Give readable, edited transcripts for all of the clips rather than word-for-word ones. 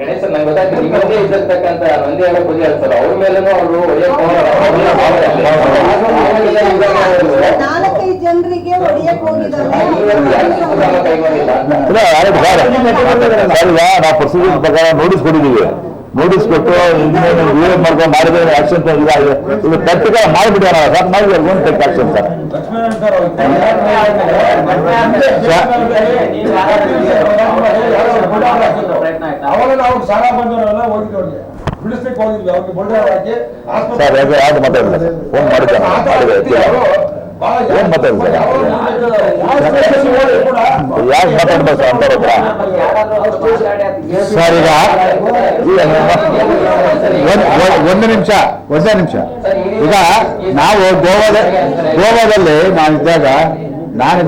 ಗಣೇಶ ನಂಗೆ ಗೊತ್ತಾಗ್ತದೆ ನಿಮ್ಮದೇ ಇದ್ದಿರ್ತಕ್ಕಂಥ ನಂದಿಯಾಗ ಪೂಜೆ ಆಗ್ತಾರೆ ಅವ್ರ ಮೇಲೂ ಅವರು ನಾಲ್ಕೈದು ಜನರಿಗೆ ಹೊಡೆಯಕ್ ಹೋಗಿದ್ದಾರೆ. ನಾವು ಪ್ರೊಸೀಜರ್ ಪ್ರಕಾರ ನೋಟಿಸ್ ಕೊಟ್ಟಿದ್ದೀವಿ. ನೋಟಿಸ್ ಕೊಟ್ಟು ವಿರೋಧ ಮಾಡ್ಕೊಂಡು ಮಾಡಿದ್ರೆ ಆಕ್ಷನ್ ಇದು ಪ್ರಾಕ್ಟಿಕಲ್ ಮಾಡಿಬಿಟ್ಟೋಣ ಸರ್. ನಾವು ಒಂದು ಟೆಕ್ ಆಕ್ಷನ್ ಸರ್. ಅವಾಗ ಅವ್ರು ಸಾಲ ಬಂದವರೆಲ್ಲ ಹೋಗಿದ್ದವ್ರಿಗೆ ಬಿಡಿಸ್ಲಿಕ್ಕೆ ಹೋಗಿದ್ವಿ. ಅವ್ರಿಗೆ ಬೊಳ್ಳೆ ಹಾಕಿ ಸರ್ ಯಾವ್ದು ಮಾತಾಡಿಲ್ಲ ಸರ್. ಫೋನ್ ಮಾಡಿದ್ದೆ ಏನ್ ಮಾತಾಡಿಲ್ಲ ಯಾಕೆ ಮಾತಾಡ್ಬೇಕು ಸರ್ ಅಂತ ಸರ್. ಈಗ ಒಂದೇ ನಿಮಿಷ ಈಗ ನಾವು ಗೋವಾದಲ್ಲಿ ನಾನಿದ್ದಾಗ ನಾನು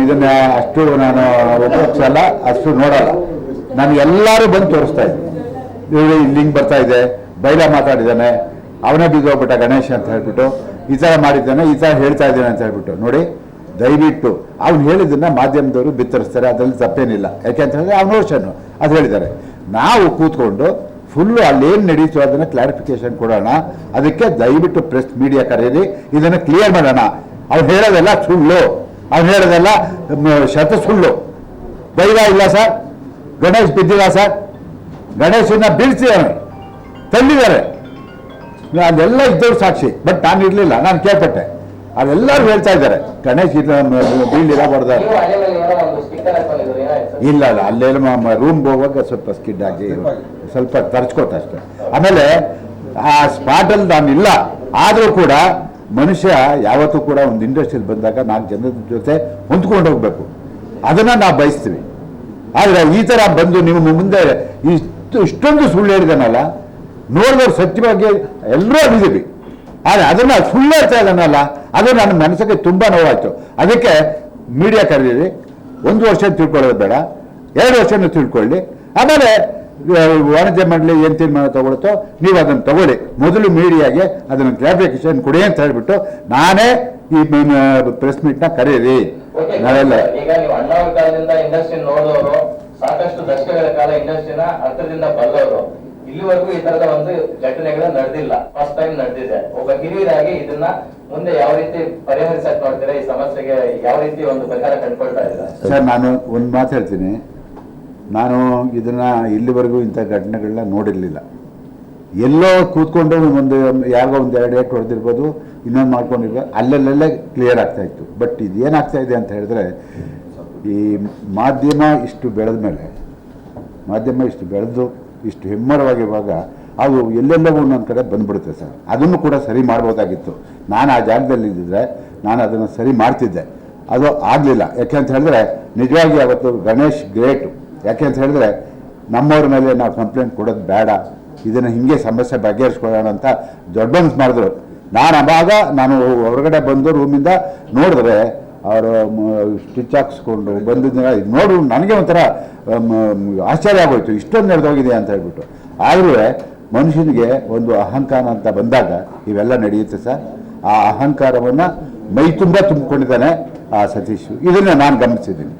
ಇದನ್ನ ಅಷ್ಟು ನಾನು ಉಪಯೋಗಿಸಲ್ಲ, ಅಷ್ಟು ನೋಡಲ್ಲ. ನಾನು ಎಲ್ಲರೂ ಬಂದು ತೋರಿಸ್ತಾ ಇದ್ದೆ. ಇವರು ಲಿಂಕ್ ಬರ್ತಾ ಇದೆ, ಬೈಲ ಮಾತಾಡಿದ್ದಾನೆ, ಅವನೇ ಬಿದ್ದೋಗ್ಬಿಟ್ಟ ಗಣೇಶ ಅಂತ ಹೇಳ್ಬಿಟ್ಟು, ಈ ಥರ ಮಾಡಿದ್ದಾನೆ, ಈ ಥರ ಹೇಳ್ತಾ ಇದ್ದಾನೆ ಅಂತ ಹೇಳ್ಬಿಟ್ಟು. ನೋಡಿ, ದಯವಿಟ್ಟು ಅವ್ನು ಹೇಳಿದ್ದನ್ನ ಮಾಧ್ಯಮದವರು ಬಿತ್ತರಿಸ್ತಾರೆ, ಅದರಲ್ಲಿ ತಪ್ಪೇನಿಲ್ಲ. ಯಾಕೆಂತ ಹೇಳಿದ್ರೆ ಅವ್ನ ವರ್ಷನು ಅದು ಹೇಳಿದ್ದಾರೆ. ನಾವು ಕೂತ್ಕೊಂಡು ಫುಲ್ಲು ಅಲ್ಲೇನು ನಡೀತು ಅದನ್ನು ಕ್ಲಾರಿಫಿಕೇಶನ್ ಕೊಡೋಣ. ಅದಕ್ಕೆ ದಯವಿಟ್ಟು ಪ್ರೆಸ್ ಮೀಡಿಯಾ ಕರೆಯಿರಿ, ಇದನ್ನು ಕ್ಲಿಯರ್ ಮಾಡೋಣ. ಅವ್ನು ಹೇಳೋದೆಲ್ಲ ಸುಳ್ಳು, ಅವ್ನು ಹೇಳೋದೆಲ್ಲ ಶತ ಸುಳ್ಳು. ಬೈಲ ಇಲ್ಲ ಸರ್, ಗಣೇಶ್ ಬಿದ್ದಿಲ್ಲ ಸರ್, ಗಣೇಶನ್ನ ಬೀಳ್ಸಿದ್ದಾನೆ, ತಳ್ಳಿದ್ದಾರೆ, ಅದೆಲ್ಲ ಇದ್ದವ್ರು ಸಾಕ್ಷಿ. ಬಟ್ ನಾನು ಇರಲಿಲ್ಲ, ನಾನು ಕೇಳ್ಪಟ್ಟೆ. ಅದೆಲ್ಲರೂ ಹೇಳ್ತಾ ಇದ್ದಾರೆ ಗಣೇಶ್ ಬೀಳಿಲ್ಲ ಬರ್ದಾರೆ. ಇಲ್ಲ ಅಲ್ಲೆಲ್ಲ ರೂಮ್ಗೆ ಹೋಗುವಾಗ ಸ್ವಲ್ಪ ಸ್ಕಿಡ್ ಆಗಿ ಸ್ವಲ್ಪ ತರ್ಚ್ಕೋತ ಅಷ್ಟೆ. ಆಮೇಲೆ ಆ ಸ್ಪಾಟಲ್ಲಿ ನಾನು ಇಲ್ಲ, ಆದರೂ ಕೂಡ ಮನುಷ್ಯ ಯಾವತ್ತೂ ಕೂಡ ಒಂದು ಇಂಡಸ್ಟ್ರಿಯಲ್ಲಿ ಬಂದಾಗ 4 ಜನದ ಜೊತೆ ಹೊಂದ್ಕೊಂಡು ಹೋಗ್ಬೇಕು, ಅದನ್ನು ನಾವು ಬಯಸ್ತೀವಿ. ಆದರೆ ಈ ಥರ ಬಂದು ನೀವು ಮುಂದೆ ಇಷ್ಟೊಂದು ಸುಳ್ಳು ಹೇಳಿದಾನಲ್ಲ, ನೋಡಿದವ್ರು ಸತ್ಯವಾಗಿ ಎಲ್ಲರೂ ಅಲ್ಲಿದ್ದೀವಿ. ಆದರೆ ಅದನ್ನು ಸುಳ್ಳು ಹೇಳ್ತಾ ಇದ್ದಾನಲ್ಲ, ಅದು ನನ್ನ ಮನಸ್ಸಿಗೆ ತುಂಬ ನೋವಾಯಿತು. ಅದಕ್ಕೆ ಮೀಡಿಯಾ ಕರೀರಿ, 1 ವರ್ಷ ತಿಳ್ಕೊಳ್ಳೋದು ಬೇಡ, 2 ವರ್ಷನೂ ತಿಳ್ಕೊಳ್ಳಿ. ಆಮೇಲೆ ವಾಣಿಜ್ಯ ಮಂಡಳಿ ಏನು ತೀರ್ಮಾನ ತಗೊಳುತ್ತೋ ನೀವು ಅದನ್ನು ತಗೊಳ್ಳಿ. ಮೊದಲು ಮೀಡಿಯಾಗೆ ಅದನ್ನು ಕ್ಲಾರಿಫಿಕೇಶನ್ ಕೊಡಿ ಅಂತ ಹೇಳ್ಬಿಟ್ಟು ನಾನೇ ಈ ಪ್ರೆಸ್ ಮೀಟ್ನ ಕರೀರಿ. ನಾವೆಲ್ಲ ಈಗ ನೀವು ಅಣ್ಣವ್ರ ಕಾಲದಿಂದ ಇಂಡಸ್ಟ್ರಿ ನೋಡಿದವರು, ಸಾಕಷ್ಟು ದಶಕಗಳ ಕಾಲ ಇಂಡಸ್ಟ್ರಿನ ಹತ್ತಿರದಿಂದ ಬಲ್ಲವರು, ಇಲ್ಲಿವರೆಗೂ ಈ ತರದ ಒಂದು ಘಟನೆಗಳು ನಡೆದಿಲ್ಲ, ಫಸ್ಟ್ ಟೈಮ್ ನಡೆದಿದೆ. ಒಬ್ಬ ಹಿರಿಯರಾಗಿ ಇದನ್ನ ಮುಂದೆ ಯಾವ ರೀತಿ ಪರಿಹರಿಸಕ್ ನೋಡ್ತೀರಾ? ಈ ಸಮಸ್ಯೆಗೆ ಯಾವ ರೀತಿ ಒಂದು ಪರಿಹಾರ ಕಂಡುಕೊಳ್ತಾ ಇದ್ದೀರಾ? ಸರ್, ನಾನು ಒಂದು ಮಾತು ಹೇಳ್ತೀನಿ. ನಾನು ಇದನ್ನ ಇಲ್ಲಿವರೆಗೂ ಇಂಥ ಘಟನೆಗಳನ್ನ ನೋಡಿರಲಿಲ್ಲ. ಎಲ್ಲೋ ಕೂತ್ಕೊಂಡು ಒಂದು ಯಾರಿಗೋ ಒಂದು 2 ಏಟ್ ಹೊಡೆದಿರ್ಬೋದು, ಇನ್ನೊಂದು ಮಾಡ್ಕೊಂಡಿರ್ಬೋದು, ಅಲ್ಲಲ್ಲೇ ಕ್ಲಿಯರ್ ಆಗ್ತಾ ಇತ್ತು. ಬಟ್ ಇದೇನಾಗ್ತಾ ಇದೆ ಅಂತ ಹೇಳಿದ್ರೆ, ಈ ಮಾಧ್ಯಮ ಇಷ್ಟು ಬೆಳೆದು ಇಷ್ಟು ಹೆಮ್ಮರವಾಗಿರುವಾಗ ಅದು ಎಲ್ಲೆಲ್ಲವೂ ಒಂದೊಂದು ಕಡೆ ಬಂದ್ಬಿಡುತ್ತೆ ಸರ್. ಅದನ್ನು ಕೂಡ ಸರಿ ಮಾಡ್ಬೋದಾಗಿತ್ತು. ನಾನು ಆ ಜಾಗದಲ್ಲಿ ಇದ್ದಿದ್ರೆ ನಾನು ಅದನ್ನು ಸರಿ ಮಾಡ್ತಿದ್ದೆ. ಅದು ಆಗಲಿಲ್ಲ. ಯಾಕೆ ಅಂತ ಹೇಳಿದ್ರೆ ನಿಜವಾಗಿ ಅವತ್ತು ಗಣೇಶ್ ಗ್ರೇಟು. ಯಾಕೆ ಅಂತ ಹೇಳಿದ್ರೆ ನಮ್ಮವ್ರ ಮೇಲೆ ನಾವು ಕಂಪ್ಲೇಂಟ್ ಕೊಡೋದು ಬೇಡ, ಇದನ್ನು ಹಿಂಗೆ ಸಮಸ್ಯೆ ಬಗೆಹರಿಸ್ಕೊಳ್ಳೋಣ ಅಂತ ದೊಡ್ಡ ಮನಸ್ಸು ಮಾಡಿದ್ರು. ನಾನು ಹೊರಗಡೆ ಬಂದು ರೂಮಿಂದ ನೋಡಿದ್ರೆ ಅವರು ಸ್ಟಿಚ್ ಹಾಕ್ಸ್ಕೊಂಡು ಬಂದಿದ್ದ ನೋಡು ನನಗೆ ಒಂಥರ ಆಶ್ಚರ್ಯ ಆಗೋಯ್ತು, ಇಷ್ಟೊಂದು ನಡೆದೋಗಿದೆ ಅಂತ ಹೇಳ್ಬಿಟ್ಟು. ಆದರೂ ಮನುಷ್ಯನಿಗೆ ಒಂದು ಅಹಂಕಾರ ಅಂತ ಬಂದಾಗ ಇವೆಲ್ಲ ನಡೆಯುತ್ತೆ ಸರ್. ಆ ಅಹಂಕಾರವನ್ನು ಮೈ ತುಂಬ ತುಂಬಿಕೊಂಡಿದ್ದಾನೆ ಆ ಸತೀಶ್. ಇದನ್ನು ನಾನು ಗಮನಿಸಿದ್ದೀನಿ.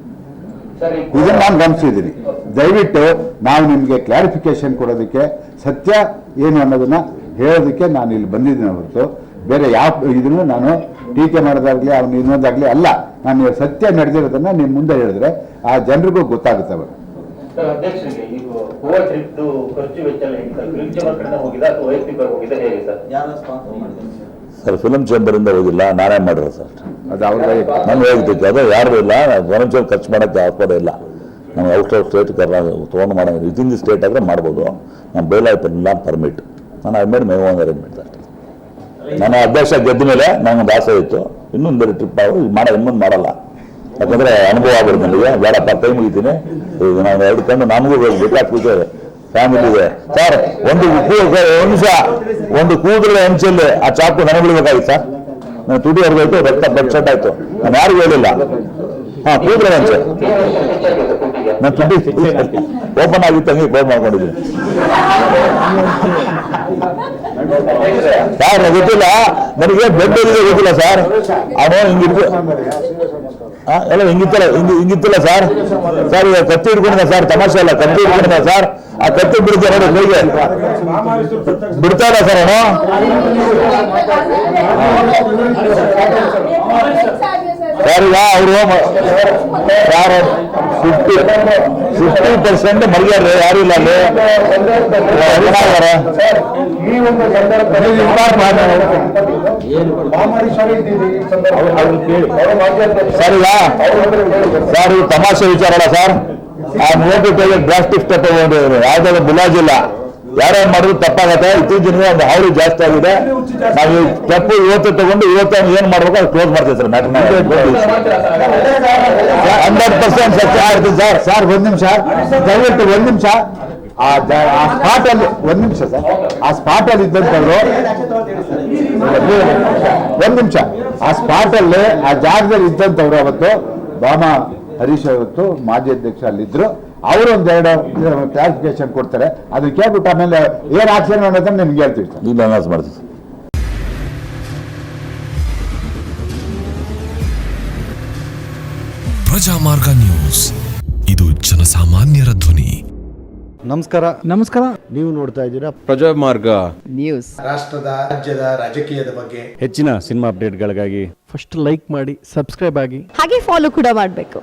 ದಯವಿಟ್ಟು ನಾವು ನಿಮಗೆ ಕ್ಲಾರಿಫಿಕೇಶನ್ ಕೊಡೋದಕ್ಕೆ, ಸತ್ಯ ಏನು ಅನ್ನೋದನ್ನು ಹೇಳೋದಕ್ಕೆ ನಾನು ಇಲ್ಲಿ ಬಂದಿದ್ದೀನಿ ಹೊರತು ಬೇರೆ ಯಾವ ಇದನ್ನು ನಾನು ಟೀಕೆ ಮಾಡೋದಾಗಲಿ ಅವನು ಇನ್ನೊಂದಾಗಲಿ ಅಲ್ಲ. ನಾನು ಸತ್ಯ ನಡೆದಿರೋದನ್ನು ನಿಮ್ಮ ಮುಂದೆ ಹೇಳಿದ್ರೆ ಆ ಜನರಿಗೂ ಗೊತ್ತಾಗುತ್ತೆ. ಅವರು ಸರ್ ಫಿಲಮ್ ಚೇಂಬರಿಂದ ಹೋಗಿಲ್ಲ, ನಾನೇ ಮಾಡಿರೋ ಸರ್. ಅದು ಅವ್ರಿಗೆ ನಾನು ಹೋಗ್ತಿತ್ತು, ಅದು ಯಾರು ಇಲ್ಲ. ಫಿಲಮ್ ಚೇಂಬರ್ ಖರ್ಚು ಮಾಡೋಕ್ಕೆ ಹಾಕೋದೇ ಇಲ್ಲ. ನಾವು ಔಟ್ ಆಫ್ ಸ್ಟೇಟ್ ತೊಗೊಂಡು ಮಾಡೋ ವಿತಿನ್ ದಿ ಸ್ಟೇಟ್ ಆದರೆ ಮಾಡ್ಬೋದು. ನಾನು ಬೇಲ್ ಆಯ್ತಿಲ್ಲ ಪರ್ಮಿಟ್, ನಾನು ಅಡ್ಮಿಟ್ ಮೈ ಓನ್ ಅರೇಂಜ್ಮೆಂಟ್ ಅಷ್ಟೇ. ನಾನು ಅಧ್ಯಕ್ಷ ಗೆದ್ದ ಮೇಲೆ ನನಗೊಂದು ಆಸೆ ಇತ್ತು, ಇನ್ನೊಂದು ಬೇರೆ ಟ್ರಿಪ್ ಇನ್ನೊಂದು ಮಾಡಲ್ಲ. ಯಾಕಂದರೆ ಅನುಭವ ಆಗ್ಬಿಡುತ್ತೆ ನನಗೆ, ಬೇಡಪ್ಪ ಕೈ ಮುಗಿತೀನಿ. ಈಗ ನಾನು 2 ಕಣ್ಣು ನಮಗೂ ಬೇಕಾಗ್ತಿದ್ದೆ, ಫ್ಯಾಮಿಲಿ ಇದೆ ಸರ್. ಒಂದು ಕೂದಲ ಹೆಂಚಲ್ಲಿ ಆ ಚಾಕು ನನಗೊಳ್ಬೇಕಾಗಿತ್ತು ಸರ್. ನಾನು ತುಡಿ ಹೊರಗೋಯ್ತು, ರಕ್ತ ಬ್ಲಡ್ ಶೆಡ್ ಆಯ್ತು. ನಾನು ಯಾರಿಗೂ ಹೇಳಿಲ್ಲ. ಕೂದಲ ಹೆಂಚೆ ನಾನು ತುಡಿ ಓಪನ್ ಆಗಿತ್ತು, ಹಂಗೆ ಕ್ಲೋಸ್ ಮಾಡ್ಕೊಂಡಿದ್ದೀನಿ ಸರ್. ಗೊತ್ತಿಲ್ಲ ನನಗೆ, ಬೆಡ್ ಗೊತ್ತಿಲ್ಲ ಸರ್. ಅವನು ಹಿಂಗಿತ್ತು ಎಲ್ಲ ಹಿಂಗಿತ್ತಲ್ಲ ಸರ್ ಈಗ ಕತ್ತಿ ಹಿಡ್ಕೊಂಡಿದ್ದ ಸರ್, ತಮಾಷೆ ಅಲ್ಲ, ಕತ್ತಿ ಹಿಡ್ಕೊಂಡಿದ್ದ ಸರ್. ಆ ಕತ್ತಿ ಬಿಡ್ತಾರೆ ನೋಡಿ ಕೈಗೆ, ಬಿಡ್ತಾ ಇಲ್ಲ ಸರ್ ಅವನು. ಸರ್ ಈಗ ಅವರು ಯಾರು 50% ಮರ್ಯಾದೆ ಯಾರು ಇಲ್ಲ ಅಲ್ಲಿ. ಈ ಒಂದು ಸಂದರ್ಭದಲ್ಲಿ ಸರ್ ಈಗ ಸರ್ ಇದು ತಮಾಷೆ ವಿಚಾರ ಅಲ್ಲ ಸರ್. ಆ ನೋಟಿಗೆ ಡ್ರಾಸ್ಟಿಕ್ ಸ್ಟೆಪ್ ತಗೊಂಡಿದ್ರು, ಯಾವ್ದಾದ್ರು ಮುಲಾಜಿಲ್ಲ. ಯಾರ್ಯಾರು ಮಾಡಿದ್ರು ತಪ್ಪಾಗತ್ತೆ. ಇತ್ತೀಚಿನ ದಿನ ಒಂದು ಹಾವಳಿ ಜಾಸ್ತಿ ಆಗಿದೆ. ನಾವು ಈ ಸ್ಟೆಪ್ ಇವತ್ತು ತಗೊಂಡು ಇವತ್ತು ಏನ್ ಮಾಡ್ಬೇಕು ಅದು ಕ್ಲೋಸ್ ಮಾಡ್ತೀವಿ ಸರ್. 100% ಸತ್ಯ ಆಗ್ತದೆ ಸರ್. ಸರ್ ಒಂದ್ ನಿಮಿಷ ದಯವಿಟ್ಟು ಒಂದ್ ನಿಮಿಷ. ಆ ಸ್ಪಾಟ್ ಅಲ್ಲಿ ಒಂದ್ ನಿಮಿಷ ಸರ್, ಆ ಸ್ಪಾಟ್ ಅಲ್ಲಿ ಇದ್ದಂಥವ್ರು ಒಂದ್ ನಿಮಿಷ, ಆ ಸ್ಪಾಟ್ ಅಲ್ಲಿ ಆ ಜಾಗದಲ್ಲಿ ಇದ್ದಂಥವ್ರು ಅವತ್ತು ಬಾಮ ಹರೀಶ್ ಅವತ್ತು ಮಾಜಿ ಅಧ್ಯಕ್ಷ ಅಲ್ಲಿದ್ರು. ಅವರು ಒಂದೆರಡು ಕ್ಲಾರಿಫಿಕೇಶನ್ ಕೊಡ್ತಾರೆ, ಅದನ್ನ ಕೇಳ್ಬಿಟ್ಟು ಆಮೇಲೆ ಏನ್ ಆಕ್ಷನ್ ಅನ್ನೋದನ್ನ ನಿಮ್ಗೆ ಹೇಳ್ತೀವಿ ಸರ್. ಇಲ್ಲ ಅನೌನ್ಸ್ ಮಾಡ್ತೀವಿ ಸರ್. ಪ್ರಜಾಮಾರ್ಗ ನ್ಯೂಸ್, ಇದು ಜನಸಾಮಾನ್ಯರ ಧ್ವನಿ. ನಮಸ್ಕಾರ. ನೀವು ನೋಡ್ತಾ ಇದ್ದೀರಾ ಪ್ರಜಾಮಾರ್ಗ ನ್ಯೂಸ್. ರಾಷ್ಟ್ರದ ರಾಜ್ಯದ ರಾಜಕೀಯದ ಬಗ್ಗೆ ಹೆಚ್ಚಿನ ಸಿನಿಮಾ ಅಪ್ಡೇಟ್ಗಳಿಗಾಗಿ ಫಸ್ಟ್ ಲೈಕ್ ಮಾಡಿ, ಸಬ್ಸ್ಕ್ರೈಬ್ ಆಗಿ, ಹಾಗೆ ಫಾಲೋ ಕೂಡ ಮಾಡಬೇಕು.